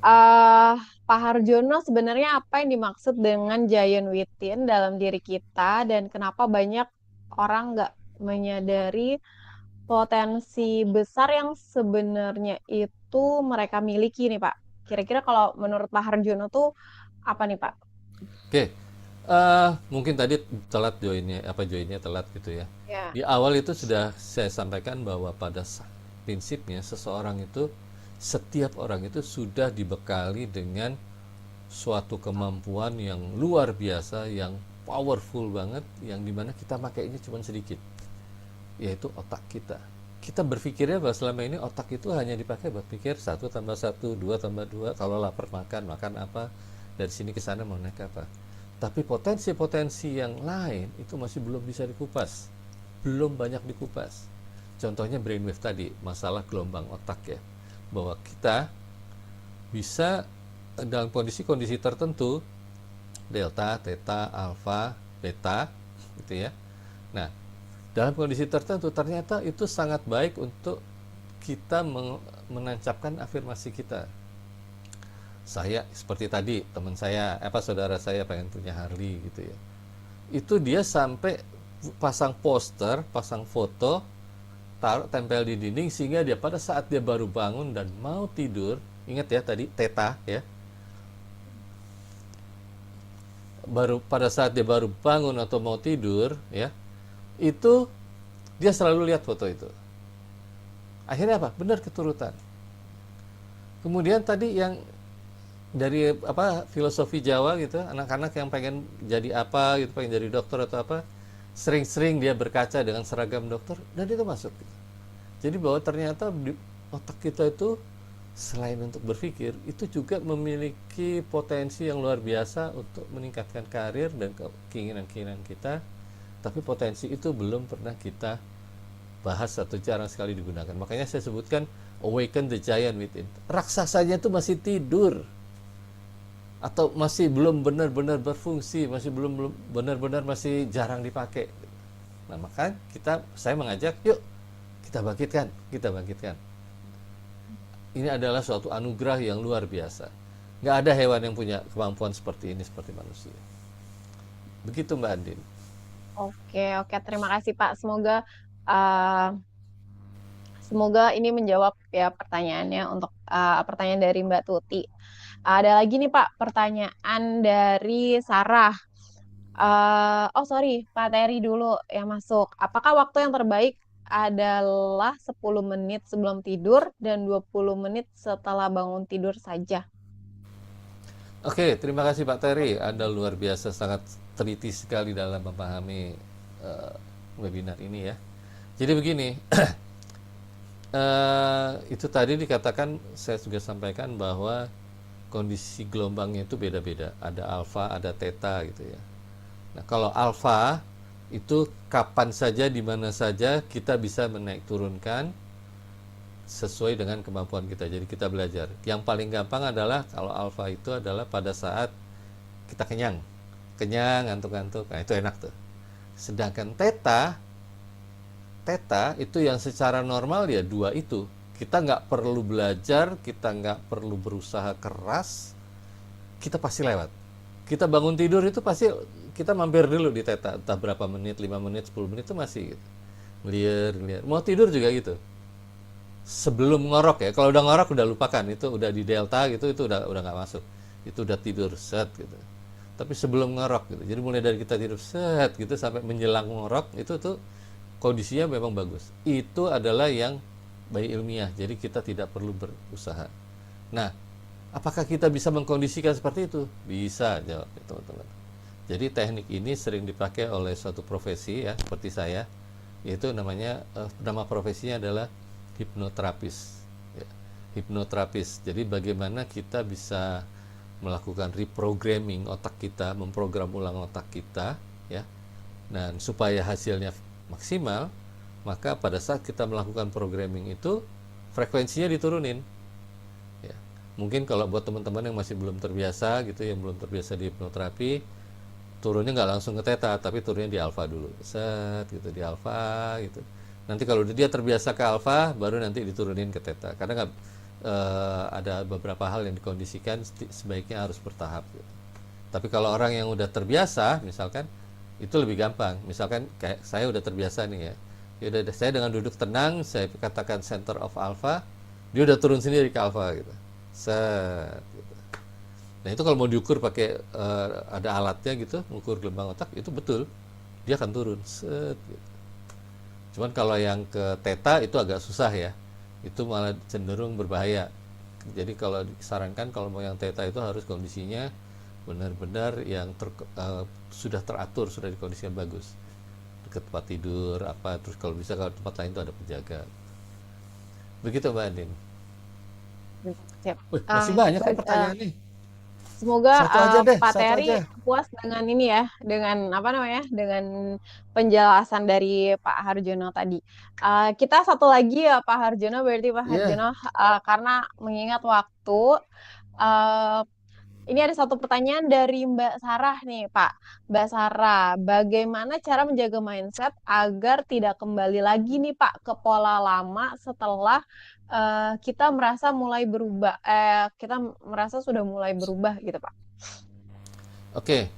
eh Pak Harjono, sebenarnya apa yang dimaksud dengan giant within dalam diri kita dan kenapa banyak orang nggak menyadari potensi besar yang sebenarnya itu mereka miliki nih Pak. Kira-kira kalau menurut Pak Harjono tuh apa nih Pak? Oke, mungkin tadi telat joinnya, apa joinnya telat gitu ya. Ya. Di awal itu sudah saya sampaikan bahwa pada prinsipnya seseorang itu, setiap orang itu sudah dibekali dengan suatu kemampuan yang luar biasa, yang powerful banget, yang dimana kita makainya cuma sedikit, yaitu otak kita. Kita berpikirnya bahwa selama ini otak itu hanya dipakai buat pikir satu tambah satu, dua tambah dua, kalau lapar makan, makan apa, dari sini ke sana mau naik apa. Tapi potensi-potensi yang lain itu masih belum bisa dikupas, belum banyak dikupas. Contohnya brainwave tadi, masalah gelombang otak ya, bahwa kita bisa dalam kondisi-kondisi tertentu, delta, theta, alpha, beta, gitu ya. Nah, dalam kondisi tertentu ternyata itu sangat baik untuk kita menancapkan afirmasi kita. Saya seperti tadi teman saya, saudara saya pengen punya Harley gitu ya. Itu dia sampai pasang poster, pasang foto, taruh tempel di dinding sehingga dia pada saat dia baru bangun dan mau tidur, ingat ya tadi theta ya. Pada saat dia baru bangun atau mau tidur ya, itu dia selalu lihat foto itu. Akhirnya apa? Benar keturutan. Kemudian tadi yang dari apa filosofi Jawa gitu, anak-anak yang pengen jadi apa gitu, pengen jadi dokter atau apa, sering-sering dia berkaca dengan seragam dokter dan itu masuk. Jadi bahwa ternyata di otak kita itu selain untuk berpikir, itu juga memiliki potensi yang luar biasa untuk meningkatkan karir dan keinginan-keinginan kita. Tapi potensi itu belum pernah kita bahas atau jarang sekali digunakan. Makanya saya sebutkan awaken the giant within. Raksasanya itu masih tidur atau masih belum benar-benar berfungsi, masih belum benar-benar masih jarang dipakai. Nah, maka saya mengajak, yuk kita bangkitkan. Ini adalah suatu anugerah yang luar biasa. Nggak ada hewan yang punya kemampuan seperti ini seperti manusia. Begitu Mbak Andin. Oke, oke. Terima kasih Pak. Uh, semoga ini menjawab ya pertanyaannya untuk pertanyaan dari Mbak Tuti. Ada lagi nih Pak, pertanyaan dari Sarah. Oh sorry, Pak Terry dulu yang masuk. Apakah waktu yang terbaik adalah 10 menit sebelum tidur dan 20 menit setelah bangun tidur saja. Oke, terima kasih Pak Terry. Anda luar biasa, sangat teliti sekali dalam memahami eh, webinar ini ya. Jadi begini, itu tadi dikatakan, saya juga sampaikan bahwa kondisi gelombangnya itu beda-beda. Ada alfa, ada theta gitu ya. Nah, kalau alfa itu kapan saja, di mana saja kita bisa menaik turunkan sesuai dengan kemampuan kita. Jadi kita belajar. Yang paling gampang adalah kalau alfa itu adalah pada saat kita kenyang, ngantuk-ngantuk. Nah, itu enak tuh. Sedangkan theta, itu yang secara normal ya dua itu. Kita nggak perlu belajar, kita nggak perlu berusaha keras, kita pasti lewat. Kita bangun tidur itu pasti kita mampir dulu di theta, entah berapa menit, 5 menit, 10 menit itu masih gitu. Ngeliat. Mau tidur juga gitu. Sebelum ngorok ya, kalau udah ngorok udah lupakan, itu udah di delta gitu, itu udah nggak masuk. Itu udah tidur set gitu. Tapi sebelum ngorok gitu. Jadi mulai dari kita tidur set gitu sampai menjelang ngorok itu tuh kondisinya memang bagus. Itu adalah yang by ilmiah. Jadi kita tidak perlu berusaha. Nah, apakah kita bisa mengkondisikan seperti itu? Bisa, jawab teman-teman. Jadi teknik ini sering dipakai oleh suatu profesi ya, seperti saya, yaitu namanya nama profesinya adalah hipnoterapis. Ya, hipnoterapis. Jadi bagaimana kita bisa melakukan reprogramming otak kita, memprogram ulang otak kita, ya, dan supaya hasilnya maksimal, maka pada saat kita melakukan programming itu frekuensinya diturunin. Ya. Mungkin kalau buat teman-teman yang masih belum terbiasa gitu, yang belum terbiasa di hipnoterapi, turunnya nggak langsung ke theta, tapi turunnya di alfa dulu, set gitu, di alfa gitu. Nanti kalau dia terbiasa ke alfa, baru nanti diturunin ke theta. Karena nggak ada beberapa hal yang dikondisikan sebaiknya harus bertahap. Gitu. Tapi kalau orang yang udah terbiasa, misalkan itu lebih gampang. Misalkan kayak saya udah terbiasa nih ya. Ya udah, saya dengan duduk tenang, saya katakan center of alpha, dia udah turun sendiri ke alpha gitu. Set gitu. Nah, itu kalau mau diukur pakai ada alatnya gitu, mengukur gelombang otak, itu betul. Dia akan turun. Set gitu. Cuman kalau yang ke theta itu agak susah ya. Itu malah cenderung berbahaya. Jadi kalau disarankan kalau mau yang theta itu harus kondisinya benar-benar yang sudah teratur, sudah dikondisikan bagus, dekat tempat tidur apa, terus kalau bisa kalau tempat lain itu ada penjaga. Begitu Mbak Andin. Siap. Wih, masih banyak kok Baik, pertanyaan nih. semoga Satu aja deh, Pak satu Terry aja. puas dengan ini ya, dengan apa namanya, dengan penjelasan dari Pak Harjono tadi. Kita satu lagi ya Pak Harjono, berarti Pak Iya. Harjono, karena mengingat waktu, uh, ini ada satu pertanyaan dari Mbak Sarah nih Pak. Mbak Sarah, bagaimana cara menjaga mindset agar tidak kembali lagi nih Pak ke pola lama setelah kita merasa mulai berubah, kita merasa sudah mulai berubah gitu Pak. Oke.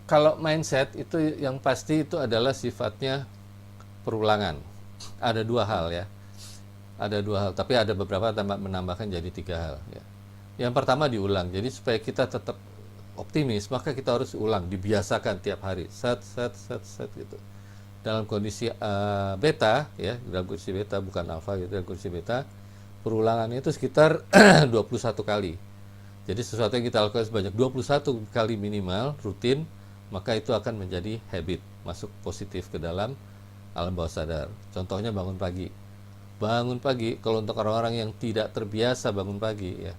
Kalau mindset itu yang pasti itu adalah sifatnya perulangan. Ada dua hal ya. Ada dua hal, tapi ada beberapa menambahkan jadi tiga hal ya. Yang pertama diulang. Jadi supaya kita tetap optimis, maka kita harus ulang, dibiasakan tiap hari. Set set set set gitu. Dalam kondisi beta ya, dalam kondisi beta bukan alfa gitu, dalam kondisi beta perulangannya itu sekitar 21 kali. Jadi sesuatu yang kita lakukan sebanyak 21 kali minimal rutin, maka itu akan menjadi habit, masuk positif ke dalam alam bawah sadar. Contohnya bangun pagi. Bangun pagi, kalau untuk orang-orang yang tidak terbiasa bangun pagi ya,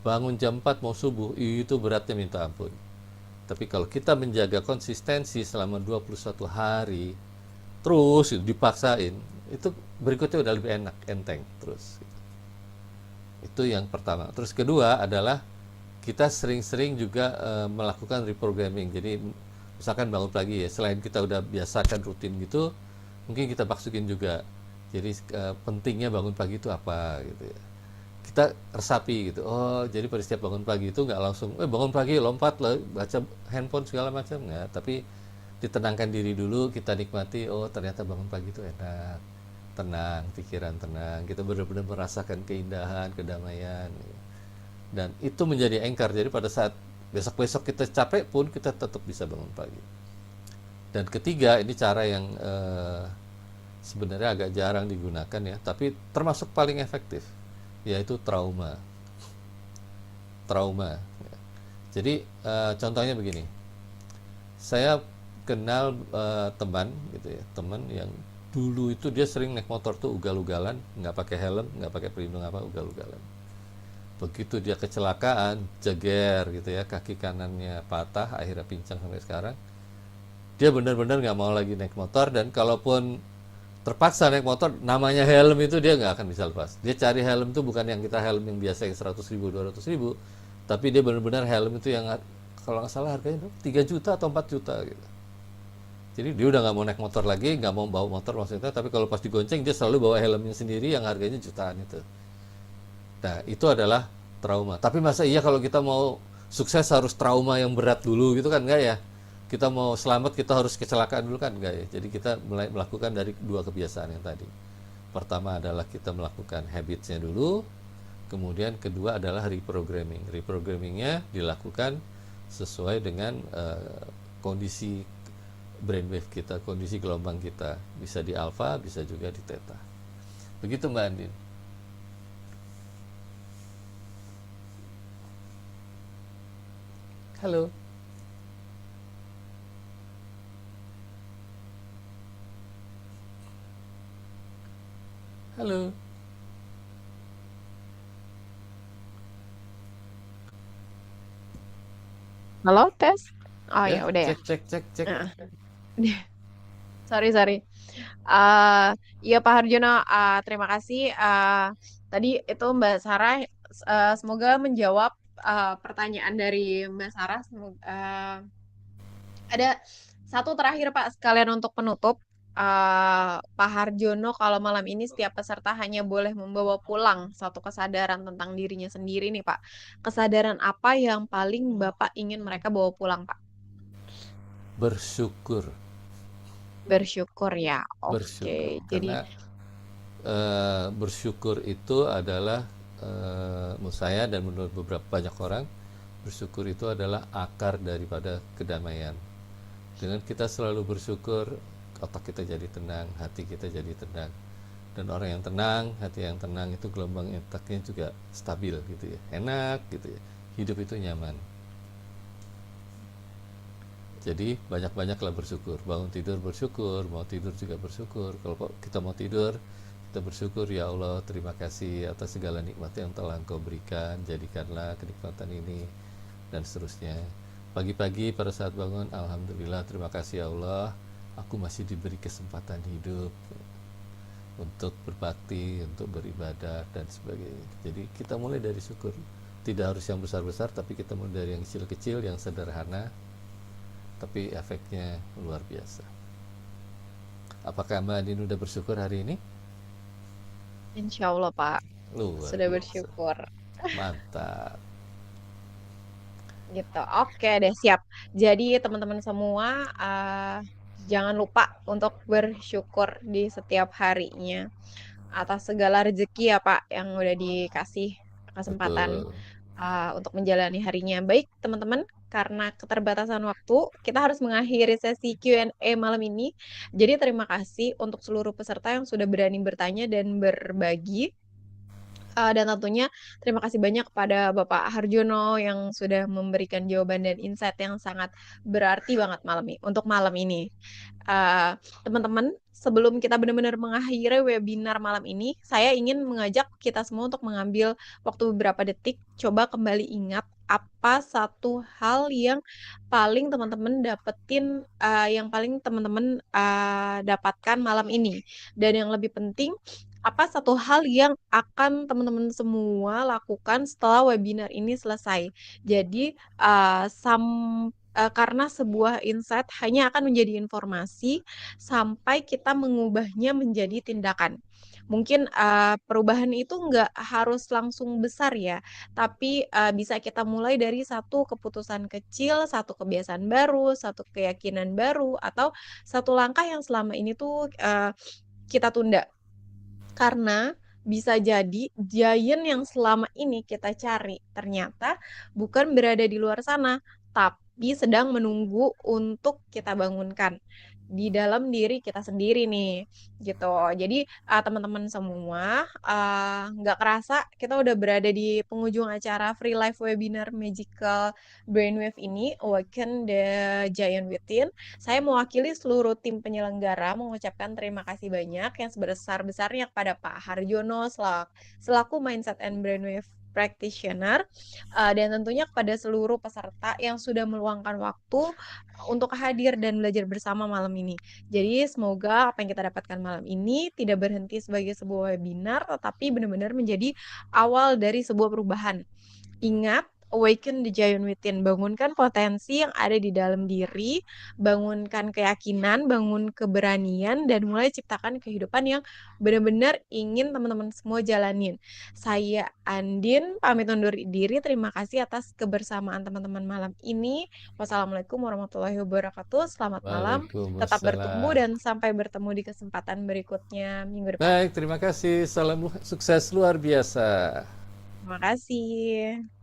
bangun jam 4 mau subuh, itu beratnya minta ampun. Tapi kalau kita menjaga konsistensi selama 21 hari, terus dipaksain, itu berikutnya udah lebih enak, enteng terus. Itu yang pertama. Terus kedua adalah kita sering-sering juga melakukan reprogramming. Jadi misalkan bangun pagi ya, selain kita udah biasakan rutin gitu, mungkin kita baksukin juga. Jadi pentingnya bangun pagi itu apa gitu ya. Kita resapi gitu. Oh, jadi pada setiap bangun pagi itu nggak langsung bangun pagi lompat lah baca handphone segala macam, nggak, tapi ditenangkan diri dulu, kita nikmati, oh ternyata bangun pagi itu enak, tenang, pikiran tenang, kita benar-benar merasakan keindahan, kedamaian, dan itu menjadi anchor. Jadi pada saat besok-besok kita capek pun kita tetap bisa bangun pagi. Dan ketiga, ini cara yang sebenarnya agak jarang digunakan ya, tapi termasuk paling efektif, yaitu trauma. Trauma. Jadi contohnya begini, saya kenal teman gitu ya, teman yang dulu itu dia sering naik motor tuh ugal-ugalan, nggak pakai helm, nggak pakai pelindung apa, ugal-ugalan. Begitu dia kecelakaan, jeger gitu ya, kaki kanannya patah, akhirnya pincang sampai sekarang. Dia benar-benar nggak mau lagi naik motor, dan kalaupun terpaksa naik motor, namanya helm itu dia nggak akan bisa lepas. Dia cari helm tuh bukan yang kita helm yang biasa yang 100 ribu 200 ribu, tapi dia benar-benar helm itu yang kalau nggak salah harganya 3 juta atau 4 juta gitu. Jadi dia udah nggak mau naik motor lagi, nggak mau bawa motor maksudnya, tapi kalau pas digonceng dia selalu bawa helmnya sendiri yang harganya jutaan itu. Nah, itu adalah trauma. Tapi masa iya kalau kita mau sukses harus trauma yang berat dulu gitu kan, enggak ya? Kita mau selamat kita harus kecelakaan dulu kan, enggak ya? Jadi kita mulai melakukan dari dua kebiasaan yang tadi. Pertama adalah kita melakukan habitsnya dulu, kemudian kedua adalah reprogramming. Reprogrammingnya dilakukan sesuai dengan kondisi brainwave kita, kondisi gelombang kita. Bisa di alpha, bisa juga di theta. Begitu Mbak Andin. Halo. Halo. Halo, tes. Oh Ya, ya, udah ya. cek cek cek cek. Heeh. Sorry, sorry. eh ya Pak Harjono, terima kasih. Tadi itu Mbak Sarah, semoga menjawab pertanyaan dari Mbak Sarah. Ada satu terakhir Pak, sekalian untuk penutup. Pak Harjono, kalau malam ini setiap peserta hanya boleh membawa pulang satu kesadaran tentang dirinya sendiri nih Pak. Kesadaran apa yang paling Bapak ingin mereka bawa pulang Pak? Bersyukur. Bersyukur ya. Oke. Bersyukur Jadi karena bersyukur itu adalah menurut saya dan menurut beberapa banyak orang, bersyukur itu adalah akar daripada kedamaian. Dengan kita selalu bersyukur, otak kita jadi tenang, hati kita jadi tenang. Dan orang yang tenang, hati yang tenang itu gelombang otaknya juga stabil gitu ya, enak gitu ya. Hidup itu nyaman. Jadi banyak-banyaklah bersyukur. Bangun tidur bersyukur, mau tidur juga bersyukur. Kalau kita mau tidur, kita bersyukur, ya Allah, terima kasih atas segala nikmat yang telah Engkau berikan. Jadikanlah kenikmatan ini dan seterusnya. Pagi-pagi pada saat bangun, alhamdulillah, terima kasih ya Allah, aku masih diberi kesempatan hidup untuk berbakti, untuk beribadah dan sebagainya. Jadi kita mulai dari syukur. Tidak harus yang besar-besar, tapi kita mulai dari yang kecil-kecil, yang sederhana, tapi efeknya luar biasa. Apakah Mbak Andin udah bersyukur hari ini? insya Allah Pak, Luar sudah biasa. bersyukur. Mantap. Gitu. Oke deh, siap. Jadi teman-teman semua, jangan lupa untuk bersyukur di setiap harinya atas segala rezeki ya Pak yang udah dikasih kesempatan Betul. untuk menjalani harinya. Baik teman-teman, karena keterbatasan waktu, kita harus mengakhiri sesi Q&A malam ini. Jadi terima kasih untuk seluruh peserta yang sudah berani bertanya dan berbagi. Dan tentunya terima kasih banyak kepada Bapak Harjono yang sudah memberikan jawaban dan insight yang sangat berarti banget untuk malam ini. Eh, Teman-teman, sebelum kita benar-benar mengakhiri webinar malam ini, saya ingin mengajak kita semua untuk mengambil waktu beberapa detik, coba kembali ingat apa satu hal yang paling teman-teman dapetin, yang paling teman-teman dapatkan malam ini. Dan yang lebih penting, apa satu hal yang akan teman-teman semua lakukan setelah webinar ini selesai. Jadi, karena sebuah insight hanya akan menjadi informasi sampai kita mengubahnya menjadi tindakan. Mungkin perubahan itu nggak harus langsung besar ya, tapi bisa kita mulai dari satu keputusan kecil, satu kebiasaan baru, satu keyakinan baru, atau satu langkah yang selama ini tuh kita tunda. Karena bisa jadi giant yang selama ini kita cari ternyata bukan berada di luar sana, tapi sedang menunggu untuk kita bangunkan. di dalam diri kita sendiri nih, gitu. Jadi teman-teman semua, nggak kerasa kita udah berada di penghujung acara Free Live Webinar Magical Brainwave ini, Awaken the Giant Within. Saya mewakili seluruh tim penyelenggara mengucapkan terima kasih banyak yang sebesar-besarnya kepada Pak Harjono selaku Mindset and Brainwave Practitioner, dan tentunya kepada seluruh peserta yang sudah meluangkan waktu untuk hadir dan belajar bersama malam ini. Jadi semoga apa yang kita dapatkan malam ini tidak berhenti sebagai sebuah webinar, tetapi benar-benar menjadi awal dari sebuah perubahan. Ingat, awaken the giant within. Bangunkan potensi yang ada di dalam diri, bangunkan keyakinan, bangun keberanian, dan mulai ciptakan kehidupan yang benar-benar ingin teman-teman semua jalanin. Saya Andin, pamit undur diri. Terima kasih atas kebersamaan teman-teman malam ini. Wassalamualaikum warahmatullahi wabarakatuh. Selamat malam, tetap bertumbuh, Waalaikumsalam. dan sampai bertemu di kesempatan berikutnya minggu depan. Baik, terima kasih. Salam sukses luar biasa. Terima kasih.